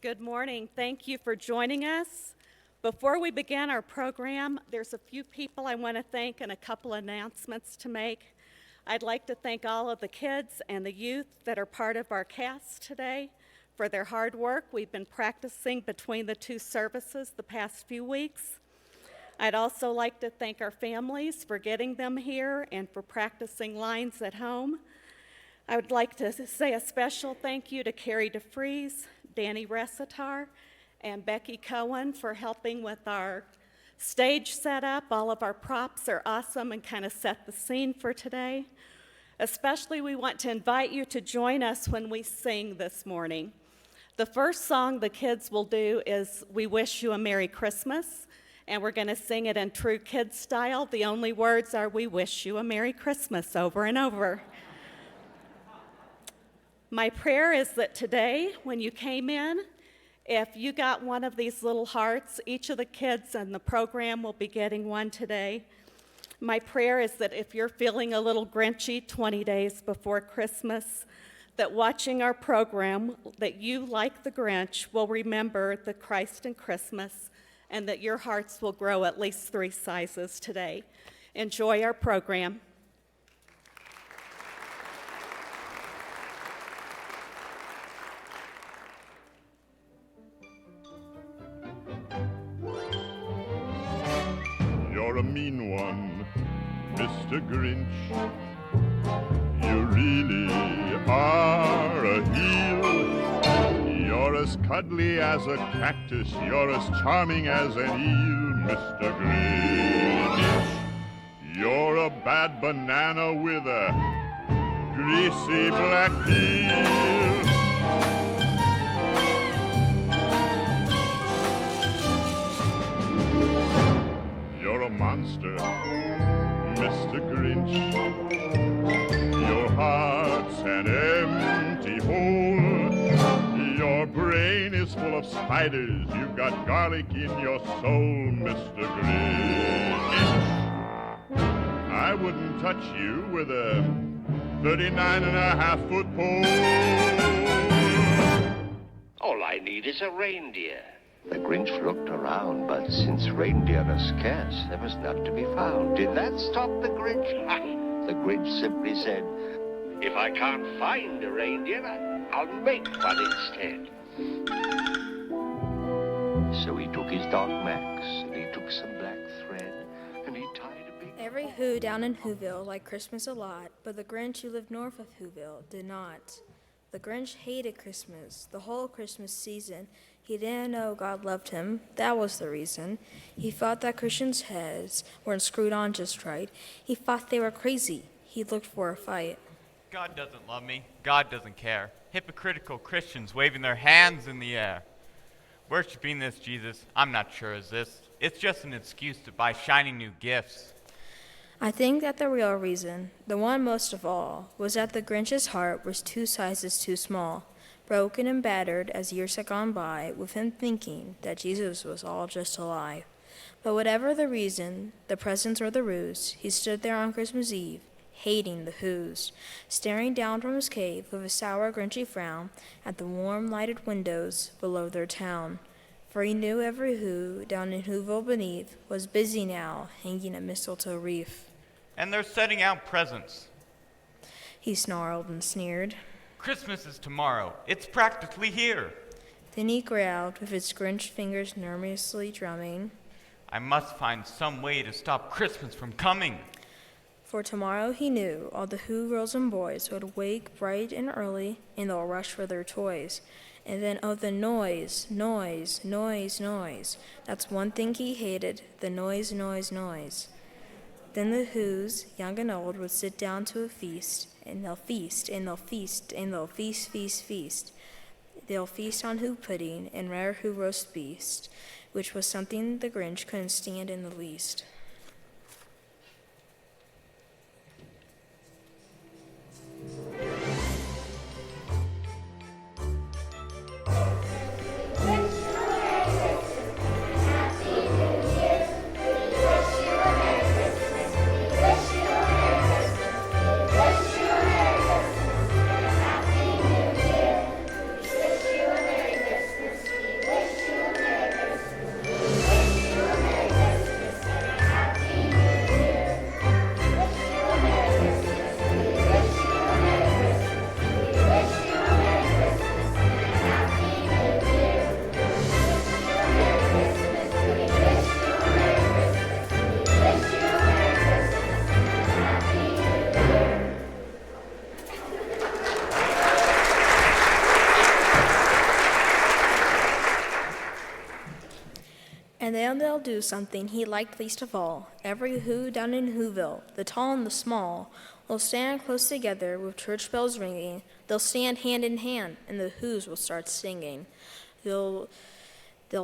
Good morning. Thank you for joining us. Before we begin our program, there's a few people I want to thank and a couple announcements to make. I'd like to thank all of the kids and the youth that are part of our cast today for their hard work. We've been practicing between the two services the past few weeks. I'd also like to thank our families for getting them here and for practicing lines at home. I would like to say a special thank you to Carrie DeFries, Danny Resitar, and Becky Cohen for helping with our stage setup. All of our props are awesome and kind of set the scene for today. Especially, we want to invite you to join us when we sing this morning. The first song the kids will do is We Wish You a Merry Christmas, and we're going to sing it in true kids style. The only words are We Wish You a Merry Christmas over and over. My prayer is that today, when you came in, if you got one of these little hearts, each of the kids in the program will be getting one today. My prayer is that if you're feeling a little Grinchy 20 days before Christmas, that watching our program, that you, like the Grinch, will remember the Christ in Christmas, and that your hearts will grow at least 3 sizes today. Enjoy our program. You're a mean one, Mr. Grinch. You really are a heel. You're as cuddly as a cactus. You're as charming as an eel, Mr. Grinch. You're a bad banana with a greasy black peel. You're a monster, Mr. Grinch. Your heart's an empty hole. Your brain is full of spiders. You've got garlic in your soul, Mr. Grinch. I wouldn't touch you with a 39.5-foot pole. All I need is a reindeer. The Grinch looked around, but since reindeer are scarce, there was none to be found. Did that stop the Grinch? The Grinch simply said, If I can't find a reindeer, I'll make one instead. So he took his dog Max, and he took some black thread, and he tied a big... Every Who down in Whoville liked Christmas a lot, but the Grinch who lived north of Whoville did not. The Grinch hated Christmas, the whole Christmas season. He didn't know God loved him. That was the reason. He thought that Christians' heads weren't screwed on just right. He thought they were crazy. He looked for a fight. God doesn't love me. God doesn't care. Hypocritical Christians waving their hands in the air. Worshipping this Jesus, I'm not sure is this. It's just an excuse to buy shiny new gifts. I think that the real reason, the one most of all, was that the Grinch's heart was 2 sizes too small, broken and battered as years had gone by, with him thinking that Jesus was all just a lie. But whatever the reason, the presents or the ruse, he stood there on Christmas Eve, hating the Whos, staring down from his cave with a sour, Grinchy frown at the warm, lighted windows below their town. For he knew every Who down in Whoville beneath was busy now, hanging a mistletoe wreath. And they're setting out presents. He snarled and sneered. Christmas is tomorrow. It's practically here. Then he growled, with his Grinch fingers nervously drumming. I must find some way to stop Christmas from coming. For tomorrow he knew all the Who girls and boys would wake bright and early, and they'll rush for their toys. And then, oh, the noise, noise, noise, noise. That's one thing he hated, the noise, noise, noise. Then the Whos, young and old, would sit down to a feast, and they'll feast, and they'll feast, and they'll feast, feast, feast. They'll feast on Who pudding and rare Who roast beast, which was something the Grinch couldn't stand in the least. And then they'll do something he liked least of all. Every Who down in Whoville, the tall and the small, will stand close together with church bells ringing. They'll stand hand in hand, and the Whos will start singing. They'll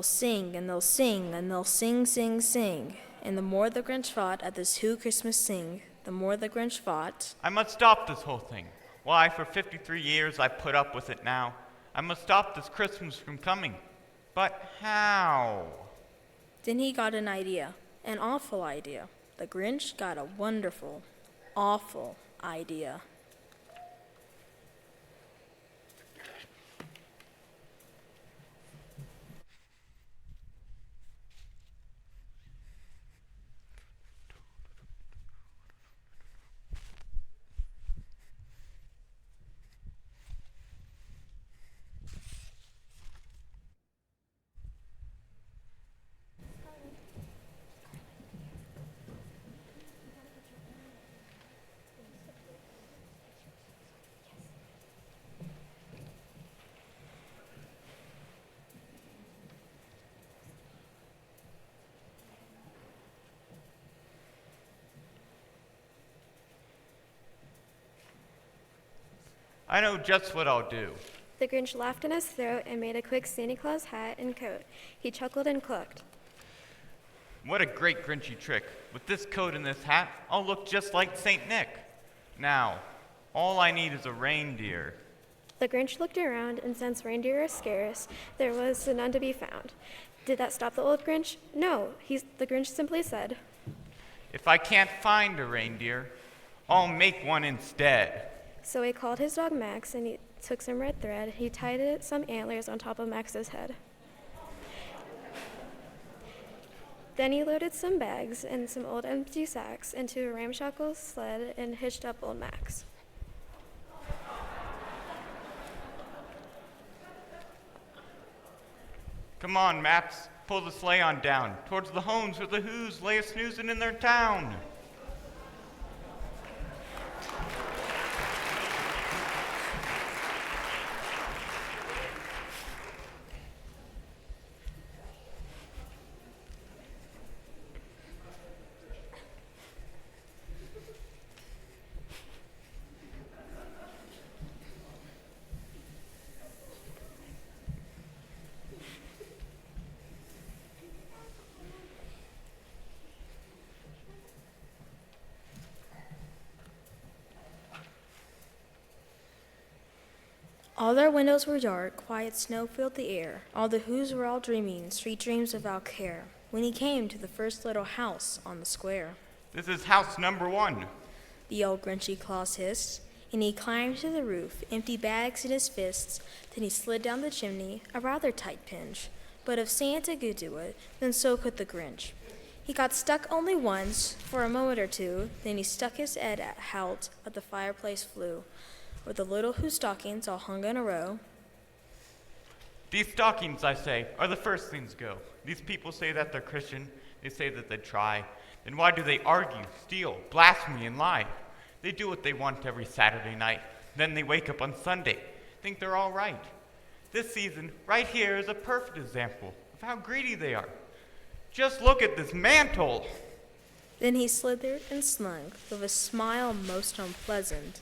sing, and they'll sing, and they'll sing, sing, sing. And the more the Grinch fought at this Who Christmas sing, the more the Grinch fought. I must stop this whole thing. Why, for 53 years I've put up with it now. I must stop this Christmas from coming. But how? Then he got an idea, an awful idea. The Grinch got a wonderful, awful idea. I know just what I'll do. The Grinch laughed in his throat and made a quick Santa Claus hat and coat. He chuckled and clucked. What a great Grinchy trick. With this coat and this hat, I'll look just like St. Nick. Now, all I need is a reindeer. The Grinch looked around, and since reindeer are scarce, there was none to be found. Did that stop the old Grinch? No, the Grinch simply said, If I can't find a reindeer, I'll make one instead. So he called his dog Max, and he took some red thread. He tied some antlers on top of Max's head. Then he loaded some bags and some old empty sacks into a ramshackle sled and hitched up old Max. Come on, Max, pull the sleigh on down, towards the homes where the Whos lay a-snoozing in their town. All their windows were dark, quiet snow filled the air. All the Whos were all dreaming, sweet dreams without care. When he came to the first little house on the square, This is house number 1. the old Grinchy Claus hissed, and he climbed to the roof, empty bags in his fists. Then he slid down the chimney, a rather tight pinch. But if Santa could do it, then so could the Grinch. He got stuck only once, for a moment or two, then he stuck his head out at the fireplace flue, where the little Who stockings all hung in a row. These stockings, I say, are the first things go. These people say that they're Christian. They say that they try. Then why do they argue, steal, blaspheme, and lie? They do what they want every Saturday night. Then they wake up on Sunday, think they're all right. This season, right here, is a perfect example of how greedy they are. Just look at this mantle. Then he slithered and slunk, with a smile most unpleasant,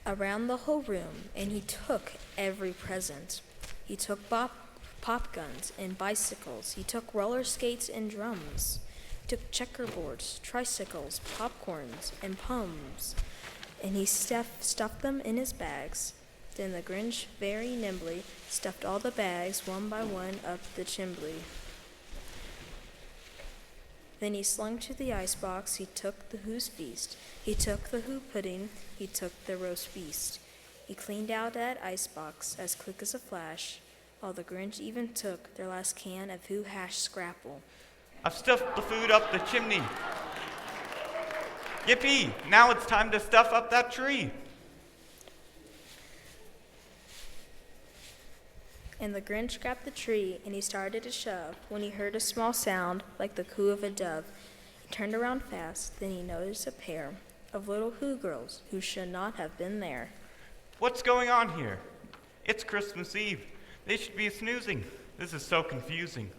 around the whole room, and he took every present. He took pop guns and bicycles. He took roller skates and drums. He took checkerboards, tricycles, popcorns, and pums, and he stuffed them in his bags. Then the Grinch very nimbly stuffed all the bags one by one up the chimbley. Then he slunk to the icebox. He took the Who's feast. He took the Who pudding. He took the roast beast. He cleaned out that icebox as quick as a flash, while the Grinch even took their last can of Who hash scrapple. I've stuffed the food up the chimney. Yippee! Now it's time to stuff up that tree. And the Grinch grabbed the tree, and he started to shove, when he heard a small sound like the coo of a dove. He turned around fast, then he noticed a pair of little Who girls who should not have been there. What's going on here? It's Christmas Eve. They should be snoozing. This is so confusing.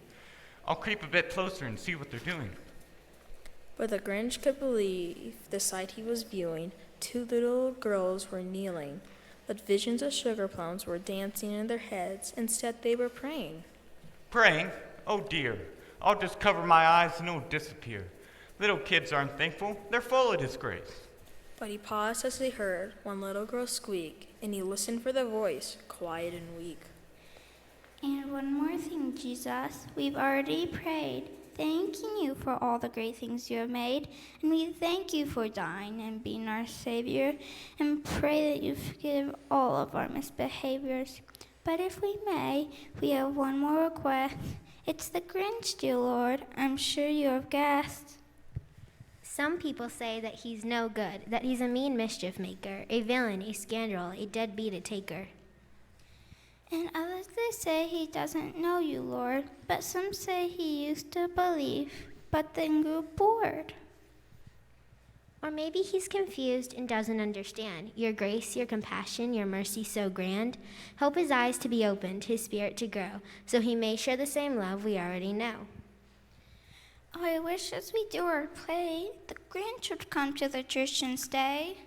I'll creep a bit closer and see what they're doing. But the Grinch could believe the sight he was viewing. 2 little girls were kneeling, but visions of sugar plums were dancing in their heads. Instead, they were praying. Praying? Oh dear. I'll just cover my eyes and it'll disappear. Little kids aren't thankful. They're full of disgrace. But he paused as he heard one little girl squeak, and he listened for the voice, quiet and weak. And one more thing, Jesus. We've already prayed, thanking you for all the great things you have made. And we thank you for dying and being our Savior, and pray that you forgive all of our misbehaviors. But if we may, we have one more request. It's the Grinch, dear Lord. I'm sure you have guessed. Some people say that he's no good, that he's a mean mischief maker, a villain, a scoundrel, a deadbeat, a taker. And others they say he doesn't know you, Lord. But some say he used to believe, but then grew bored. Or maybe he's confused and doesn't understand your grace, your compassion, your mercy so grand. Help his eyes to be opened, his spirit to grow, so he may share the same love we already know. Oh, I wish as we do our play, the Grinch would come to the church and stay.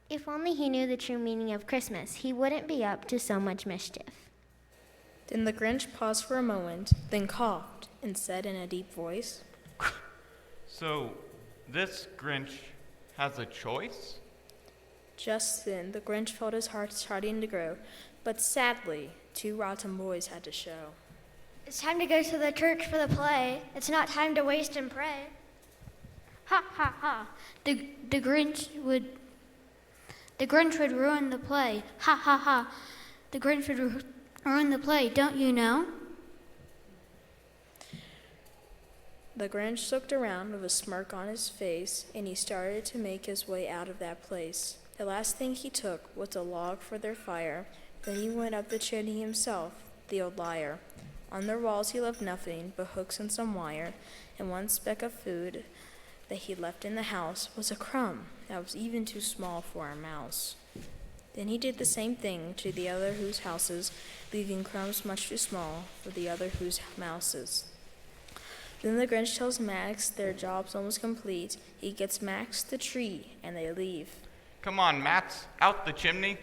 If only he knew the true meaning of Christmas, he wouldn't be up to so much mischief. Then the Grinch paused for a moment, then coughed, and said in a deep voice, So, this Grinch has a choice? Just then the Grinch felt his heart starting to grow, but sadly, 2 rotten boys had to show. It's time to go to the church for the play. It's not time to waste and pray. Ha ha ha. The Grinch would ruin the play. Ha ha ha. The Grinch would ruin the play, don't you know? The Grinch looked around with a smirk on his face, and he started to make his way out of that place. The last thing he took was a log for their fire. Then he went up the chimney himself, the old liar. On their walls he left nothing but hooks and some wire, and one speck of food that he left in the house was a crumb that was even too small for a mouse. Then he did the same thing to the other whose houses, leaving crumbs much too small for the other whose mouses. Then the Grinch tells Max their job's almost complete. He gets Max the tree, and they leave. Come on, Max, out the chimney.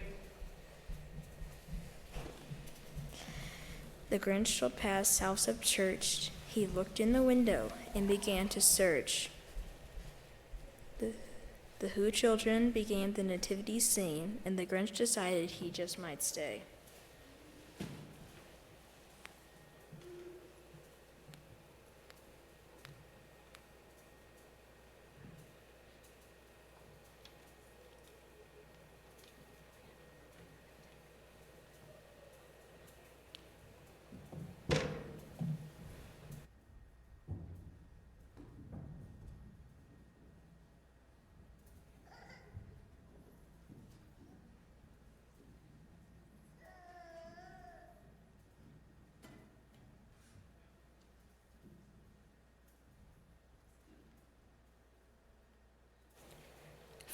The Grinch strolled past Southside Church. He looked in the window and began to search. The Who children began the nativity scene, and the Grinch decided he just might stay.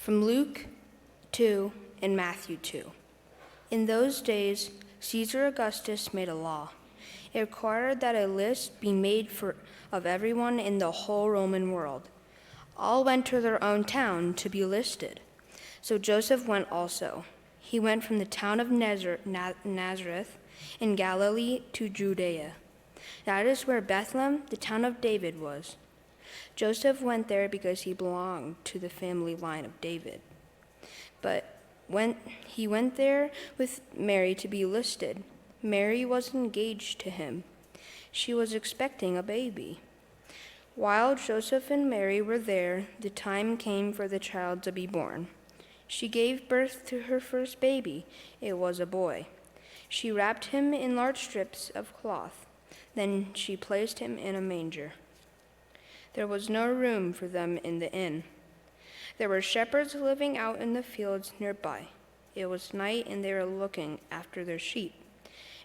From Luke 2 and Matthew 2. In those days, Caesar Augustus made a law. It required that a list be made of everyone in the whole Roman world. All went to their own town to be listed. So Joseph went also. He went from the town of Nazareth in Galilee to Judea. That is where Bethlehem, the town of David, was. Joseph went there because he belonged to the family line of David. But when he went there with Mary to be listed, Mary was engaged to him. She was expecting a baby. While Joseph and Mary were there, the time came for the child to be born. She gave birth to her first baby. It was a boy. She wrapped him in large strips of cloth. Then she placed him in a manger. There was no room for them in the inn. There were shepherds living out in the fields nearby. It was night, and they were looking after their sheep.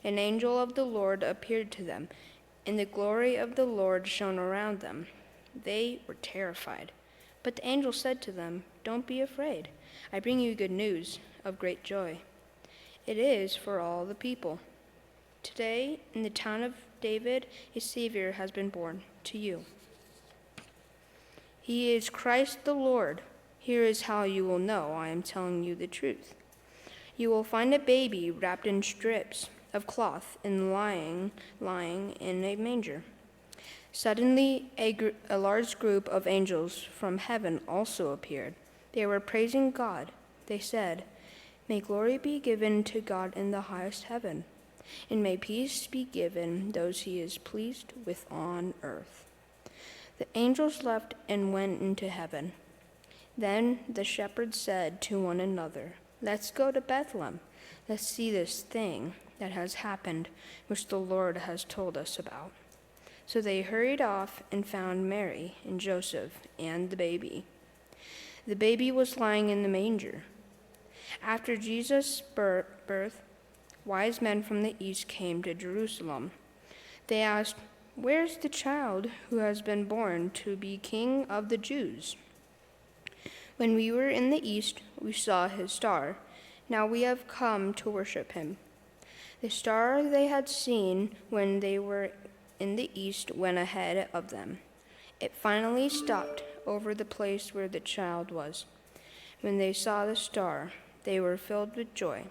An angel of the Lord appeared to them, and the glory of the Lord shone around them. They were terrified. But the angel said to them, "Don't be afraid. I bring you good news of great joy. It is for all the people. Today, in the town of David, a Savior has been born to you. He is Christ the Lord. Here is how you will know I am telling you the truth. You will find a baby wrapped in strips of cloth and lying in a manger. Suddenly, a large group of angels from heaven also appeared. They were praising God. They said, "May glory be given to God in the highest heaven, and may peace be given those he is pleased with on earth." The angels left and went into heaven. Then the shepherds said to one another, "Let's go to Bethlehem. Let's see this thing that has happened, which the Lord has told us about." So they hurried off and found Mary and Joseph and the baby. The baby was lying in the manger. After Jesus' birth, wise men from the east came to Jerusalem. They asked, "Where's the child who has been born to be King of the Jews? When we were in the east, we saw his star. Now we have come to worship him." The star they had seen when they were in the east went ahead of them. It finally stopped over the place where the child was. When they saw the star, they were filled with joy.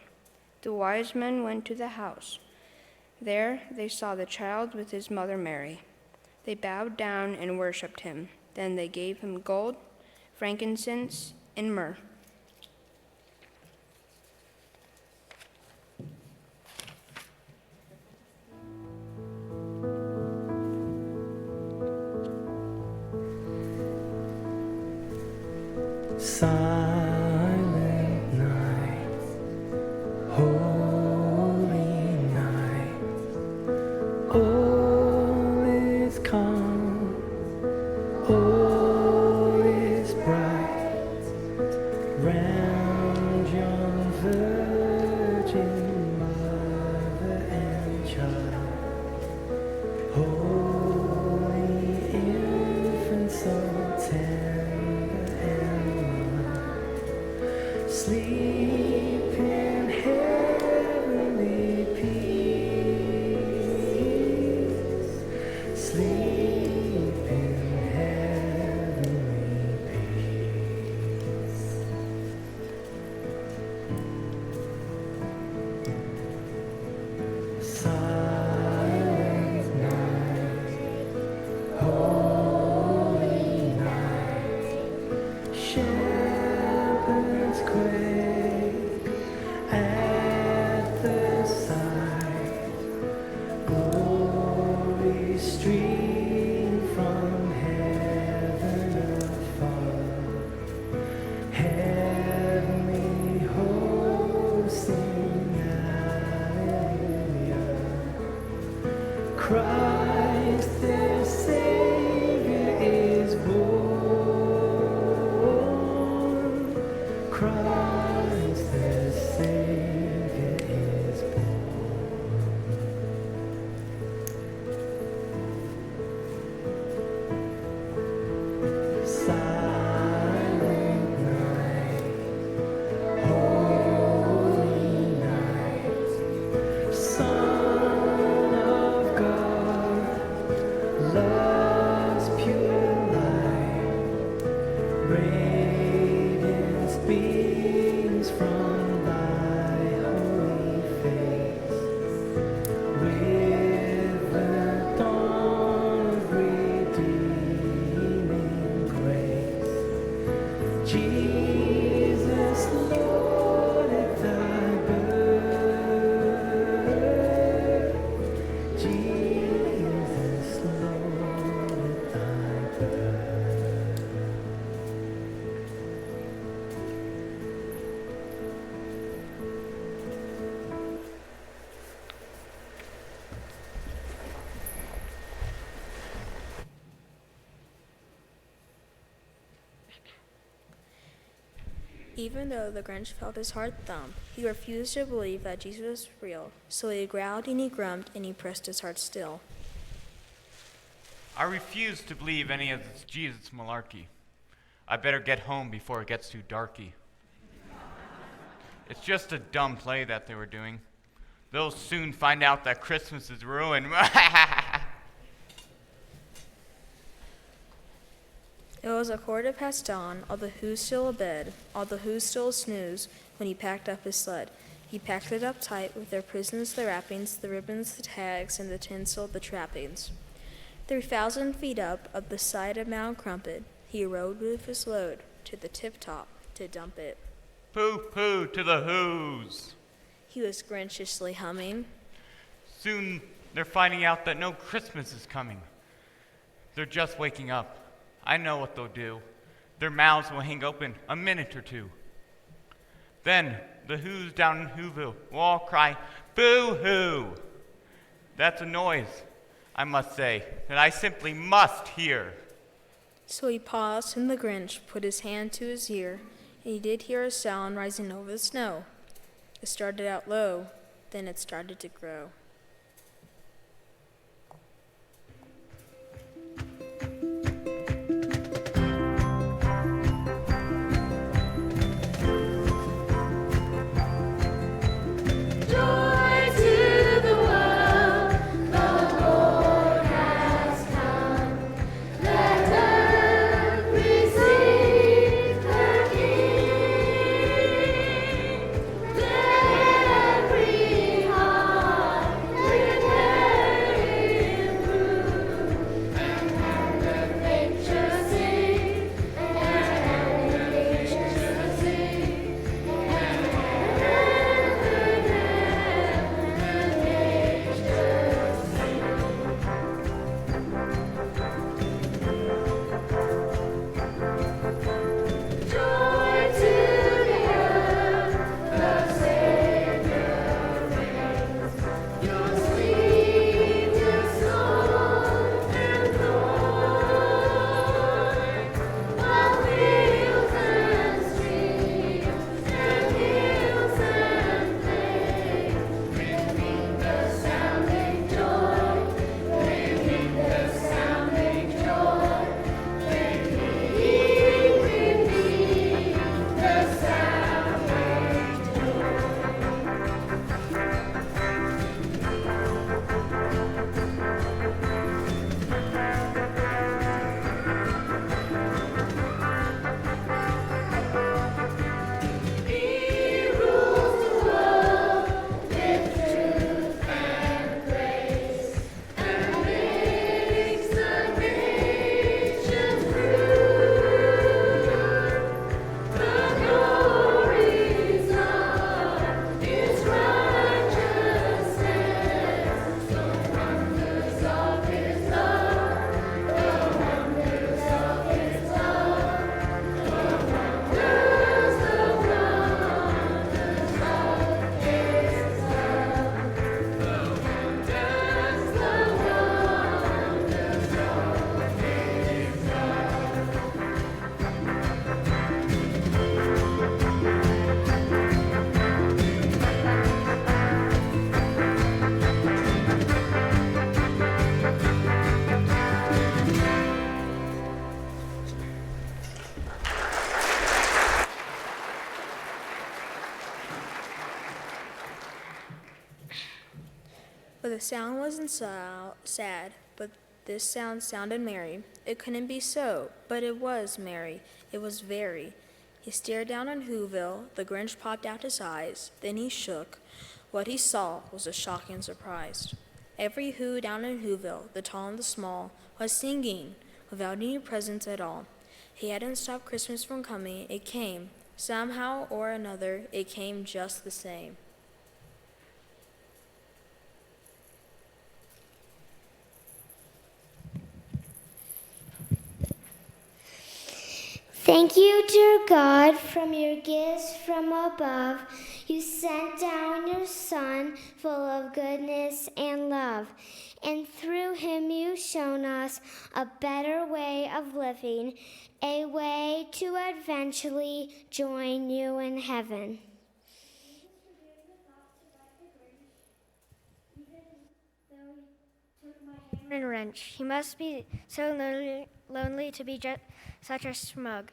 The wise men went to the house. There they saw the child with his mother Mary. They bowed down and worshipped him. Then they gave him gold, frankincense, and myrrh. Silent night, holy night, all is calm, all is bright, round young virgin mother and child, holy infant so tender and sleep in heavenly peace. Sleep in heavenly peace. Silent night, holy night, shepherds quake at the sight, glory stream from heaven afar, heavenly hosts sing hallelujah. Christ their Savior is born. Christ their Savior is born. Silent night, holy night, Son of God, love's pure light, radiance beams from thy holy face, with the dawn of redeeming grace. Jesus, Lord, at thy birth, Jesus, Lord, at thy birth. Even though the Grinch felt his heart thump, he refused to believe that Jesus was real, so he growled and he grumped and he pressed his heart still. I refuse to believe any of this Jesus malarkey. I better get home before it gets too darky. It's just a dumb play that they were doing. They'll soon find out that Christmas is ruined. It was a quarter past dawn, all the Who's still abed, all the Who's still snooze, when he packed up his sled. He packed it up tight with their prisons, the wrappings, the ribbons, the tags, and the tinsel, the trappings. 3,000 feet up the side of Mount Crumpet, he rode with his load to the tip-top to dump it. Pooh-pooh to the Who's. He was grinchishly humming. Soon they're finding out that no Christmas is coming. They're just waking up. I know what they'll do. Their mouths will hang open a minute or two. Then the Who's down in Whoville will all cry, boo-hoo! That's a noise, I must say, that I simply must hear. So he paused, and the Grinch put his hand to his ear, and he did hear a sound rising over the snow. It started out low, then it started to grow. But the sound wasn't sad, but this sound sounded merry. It couldn't be so, but it was merry. It was very. He stared down on Whoville. The Grinch popped out his eyes. Then he shook. What he saw was a shocking surprise. Every Who down in Whoville, the tall and the small, was singing without any presents at all. He hadn't stopped Christmas from coming. It came. Somehow or another, it came just the same. Thank you, dear God, from your gifts from above. You sent down your Son, full of goodness and love. And through him you've shown us a better way of living, a way to eventually join you in heaven. And wrench. He must be so lonely to be just such a smug.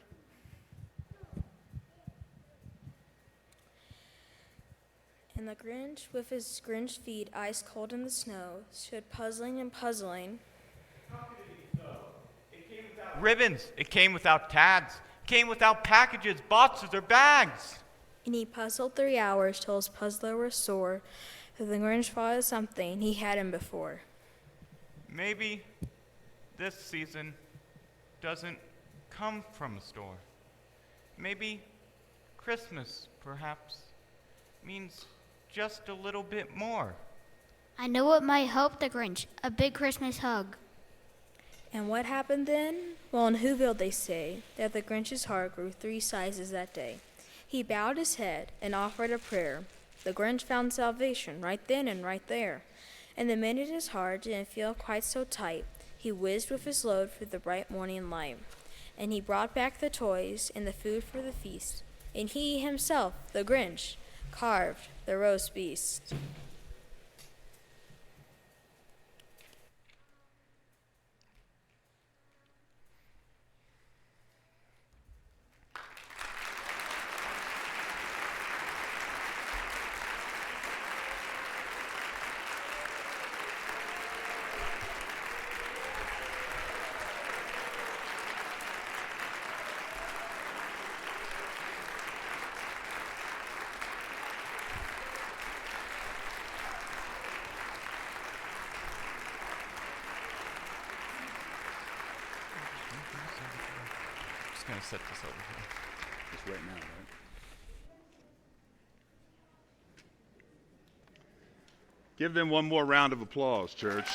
And the Grinch, with his Grinch feet ice cold in the snow, stood puzzling and puzzling. How could it be so? It came without ribbons. It came without tags. It came without packages, boxes, or bags. And he puzzled 3 hours till his puzzler was sore, that the Grinch thought of something he hadn't before. Maybe this season doesn't come from a store. Maybe Christmas, perhaps, means just a little bit more. I know what might help the Grinch, a big Christmas hug. And what happened then? Well, in Whoville they say that the Grinch's heart grew 3 sizes that day. He bowed his head and offered a prayer. The Grinch found salvation right then and right there. And the minute his heart didn't feel quite so tight, he whizzed with his load through the bright morning light. And he brought back the toys and the food for the feast. And he himself, the Grinch, carved the roast beast. I'm just gonna set this over here. Just right now, right? Give them one more round of applause, church.